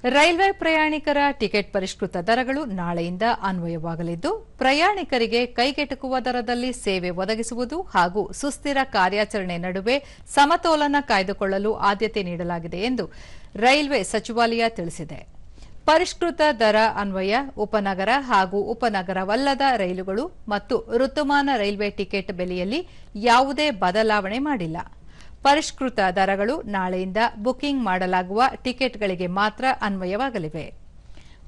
Railway ಪ್ರಯಾಣಿಕರ ticket ಪರಿಷ್ಕೃತ ದರಗಳು ನಾಳೆಯಿಂದ ಅನ್ವಯವಾಗಲಿದ್ದು, ಪ್ರಯಾಣಿಕರಿಗೆ ಕೈಗೆಟುಕುವ ದರದಲ್ಲಿ ಸೇವೆ ಒದಗಿಸುವುದು ಹಾಗೂ ಸುಸ್ಥಿರ ಕಾರ್ಯಾಚರಣೆ ನಡುವೆ ಸಮತೋಲನ ಕಾಯ್ದುಕೊಳ್ಳಲು ಆದ್ಯತೆ ನೀಡಲಾಗಿದೆ ಎಂದು ರೈಲ್ವೆ ಸಚಿವಾಲಯ ತಿಳಿಸಿದೆ. ಪರಿಷ್ಕೃತ ದರ ಅನ್ವಯ ಉಪನಗರ ಹಾಗೂ ಉಪನಗರವಲ್ಲದ ರೈಲುಗಳು ಮತ್ತು ಋತುಮಾನ ರೈಲ್ವೆ ಟಿಕೆಟ್ ಬೆಲೆಯಲ್ಲಿ ಯಾವುದೇ ಬದಲಾವಣೆ ಮಾಡಿಲ್ಲ. ಪರಿಷ್ಕೃತ ದರಗಳು ನಾಳೆಯಿಂದ ಬುಕಿಂಗ್ ಮಾಡಲಾಗುವ ಟಿಕೆಟ್ಗಳಿಗೆ ಮಾತ್ರ ಅನ್ವಯವಾಗಲಿವೆ.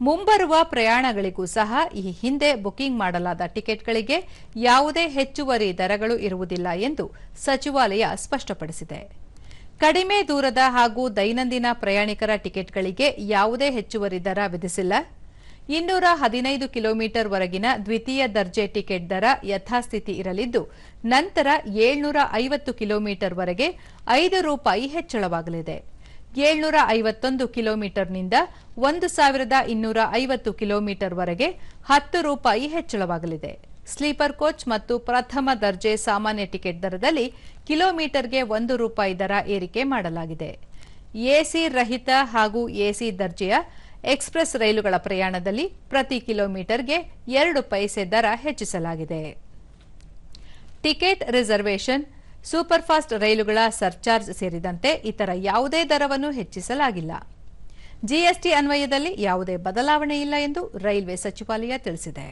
ಮುಂಬರುವ ಪ್ರಯಾಣಗಳಿಗೂ ಸಹ ಈ ಹಿಂದೆ ಬುಕಿಂಗ್ ಮಾಡಲಾದ ಟಿಕೆಟ್ಗಳಿಗೆ ಯಾವುದೇ ಹೆಚ್ಚುವರಿ ದರಗಳು ಇರುವುದಿಲ್ಲ ಎಂದು ಸಚಿವಾಲಯ ಸ್ಪಷ್ಟಪಡಿಸಿದೆ. ಕಡಿಮೆ ದೂರದ ಹಾಗೂ ದೈನಂದಿನ ಪ್ರಯಾಣಿಕರ ಟಿಕೆಟ್ಗಳಿಗೆ ಯಾವುದೇ ಹೆಚ್ಚುವರಿ ದರ ವಿಧಿಸಿಲ್ಲ. 215 ಕಿಲೋಮೀಟರ್ ವರೆಗಿನ ದ್ವಿತೀಯ ದರ್ಜೆ ಟಿಕೆಟ್ ದರ ಯಥಾಸ್ಥಿತಿ ಇರಲಿದ್ದು, ನಂತರ 750 ಕಿಲೋಮೀಟರ್ ವರೆಗೆ ₹5 ಹೆಚ್ಚಳವಾಗಲಿದೆ. 751 ಕಿಲೋಮೀಟರ್ನಿಂದ 1250 ಕಿಲೋಮೀಟರ್ ವರೆಗೆ ₹10 ಹೆಚ್ಚಳವಾಗಲಿದೆ. ಸ್ಲೀಪರ್ ಕೋಚ್ ಮತ್ತು ಪ್ರಥಮ ದರ್ಜೆ ಸಾಮಾನ್ಯ ಟಿಕೆಟ್ ದರದಲ್ಲಿ ಕಿಲೋಮೀಟರ್ಗೆ ₹1 ದರ ಏರಿಕೆ ಮಾಡಲಾಗಿದೆ. ಎಸಿ ರಹಿತ ಹಾಗೂ ಎಸಿ ದರ್ಜೆಯ ಎಕ್ಸ್‌ಪ್ರೆಸ್ ರೈಲುಗಳ ಪ್ರಯಾಣದಲ್ಲಿ ಪ್ರತಿ ಕಿಲೋಮೀಟರ್ಗೆ 2 ಪೈಸೆ ದರ ಹೆಚ್ಚಿಸಲಾಗಿದೆ. ಟಿಕೆಟ್ ರಿಸರ್ವೇಷನ್, ಸೂಪರ್‌ಫಾಸ್ಟ್ ರೈಲುಗಳ ಸರ್ಚಾರ್ಜ್ ಸೇರಿದಂತೆ ಇತರ ಯಾವುದೇ ದರವನ್ನು ಹೆಚ್ಚಿಸಲಾಗಿಲ್ಲ. ಜಿಎಸ್‌ಟಿ ಅನ್ವಯದಲ್ಲಿ ಯಾವುದೇ ಬದಲಾವಣೆ ಇಲ್ಲ ಎಂದು ರೈಲ್ವೆ ಸಚಿವಾಲಯ ತಿಳಿಸಿದೆ.